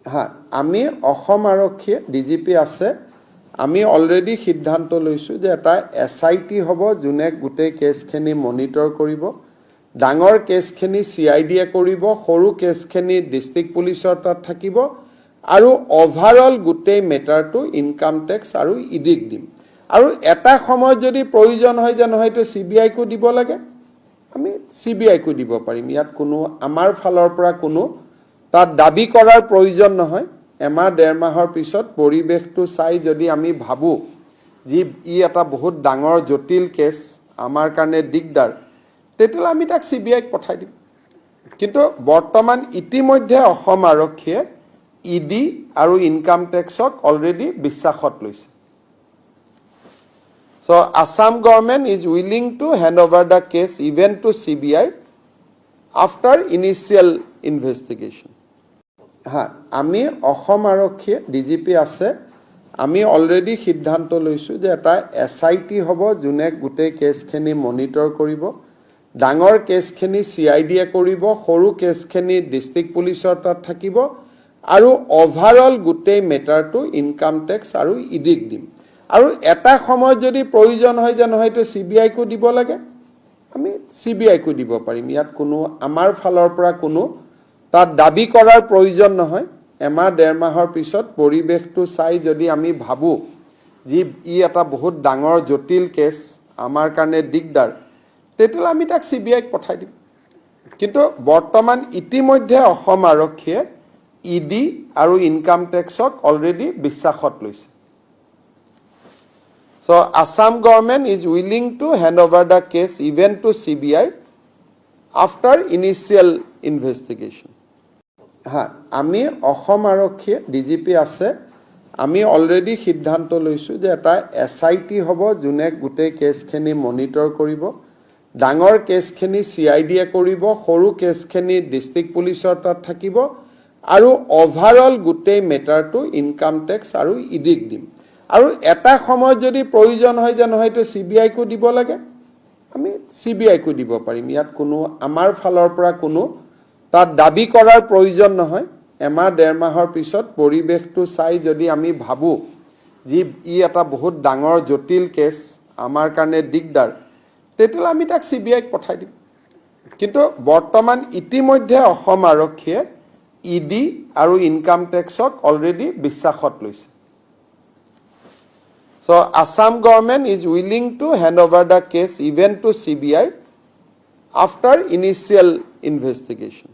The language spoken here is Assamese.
হ্যাঁ আমি অসম আৰক্ষীয়ে ডিজিপি আছে আমি অলৰেডি সিদ্ধান্ত লৈছো যে এটা এসআইটি হ'ব যোনে গোটেই কেছখিনি মনিটৰ কৰিব ডাঙৰ কেছখিনি সিআইডিয়ে কৰিব সৰু কেছখিনি ডিস্ট্ৰিক্ট পুলিচৰ তাত থাকিব আৰু ওভাৰঅল গোটেই মেটাৰটো ইনকাম টেক্স আৰু ইডিক দিম আৰু এটা সময়ত যদি প্ৰয়োজন হয় যে নহয় তো সিবিআই কো দিব লাগে আমি সিবিআই কো দিব পাৰিম ইয়াত কোনো আমাৰ ফালৰ পৰা কোনো তাত দাবী কৰাৰ প্ৰয়োজন নহয় এমাহ ডেৰ মাহৰ পিছত পৰিবেশটো চাই যদি আমি ভাবো যে ই এটা বহুত ডাঙৰ জটিল কেছ আমাৰ কাৰণে দিগদাৰ তেতিয়ালে আমি তাক সিবিআইক পঠাই দিম কিন্তু বৰ্তমান ইতিমধ্যে অসম আৰক্ষীয়ে ইডি আৰু ইনকাম টেক্সক অলৰেডি বিশ্বাসত লৈছে So Assam government is willing to hand over the case even to CBI after initial investigation. হ্যাঁ আমি অসম আৰক্ষীয়ে ডিজিপি আছে আমি অলৰেডি সিদ্ধান্ত লৈছো যে এটা এসআইটি হ'ব যোনে গোটেই কেছখিনি মনিটৰ কৰিব ডাঙৰ কেছখিনি সিআইডিয়ে কৰিব সৰু কেছখিনি ডিস্ট্ৰিক্ট পুলিচৰ তাত থাকিব আৰু ওভাৰঅল গোটেই মেটাৰটো ইনকাম টেক্স আৰু ইডিক দিম আৰু এটা সময়ত যদি প্ৰয়োজন হয় যে নহয় তো সিবিআই কো দিব লাগে আমি সিবিআই কো দিব পাৰিম ইয়াত কোনো আমাৰ ফালৰ পৰা কোনো তাত দাবী কৰাৰ প্ৰয়োজন নহয় এমাহ ডেৰ মাহৰ পিছত পৰিবেশটো চাই যদি আমি ভাবো যে ই এটা বহুত ডাঙৰ জটিল কেছ আমাৰ কাৰণে দিগদাৰ তেতিয়ালে আমি তাক সিবিআইক পঠাই দিম কিন্তু বৰ্তমান ইতিমধ্যে অসম আৰক্ষীয়ে ইডি আৰু ইনকাম টেক্সক অলৰেডি বিশ্বাসত লৈছে So Assam government is willing to hand over the case even to CBI after initial investigation. হ্যাঁ আমি অসম আৰক্ষীয়ে ডিজিপি আছে আমি অলৰেডি সিদ্ধান্ত লৈছো যে এটা এসআইটি হ'ব যোনে গোটেই কেছখিনি মনিটৰ কৰিব ডাঙৰ কেছখিনি সিআইডিয়ে কৰিব সৰু কেছখিনি ডিস্ট্ৰিক্ট পুলিচৰ তাত থাকিব আৰু ওভাৰঅল গোটেই মেটাৰটো ইনকাম টেক্স আৰু ইডিক দিম আৰু এটা সময়ত যদি প্ৰয়োজন হয় যে নহয় তো সিবিআই কো দিব লাগে আমি সিবিআই কো দিব পাৰিম ইয়াত কোনো আমাৰ ফালৰ পৰা কোনো তাত দাবী কৰাৰ প্ৰয়োজন নহয় এমাহ ডেৰ মাহৰ পিছত পৰিবেশটো চাই যদি আমি ভাবো যে ই এটা বহুত ডাঙৰ জটিল কেছ আমাৰ কাৰণে দিগদাৰ তেতিয়ালে আমি তাক সিবিআইক পঠাই দিম কিন্তু বৰ্তমান ইতিমধ্যে অসম আৰক্ষীয়ে ইডি আৰু ইনকাম টেক্সক অলৰেডি বিশ্বাসত লৈছে So Assam government is willing to hand over the case even to CBI after initial investigation.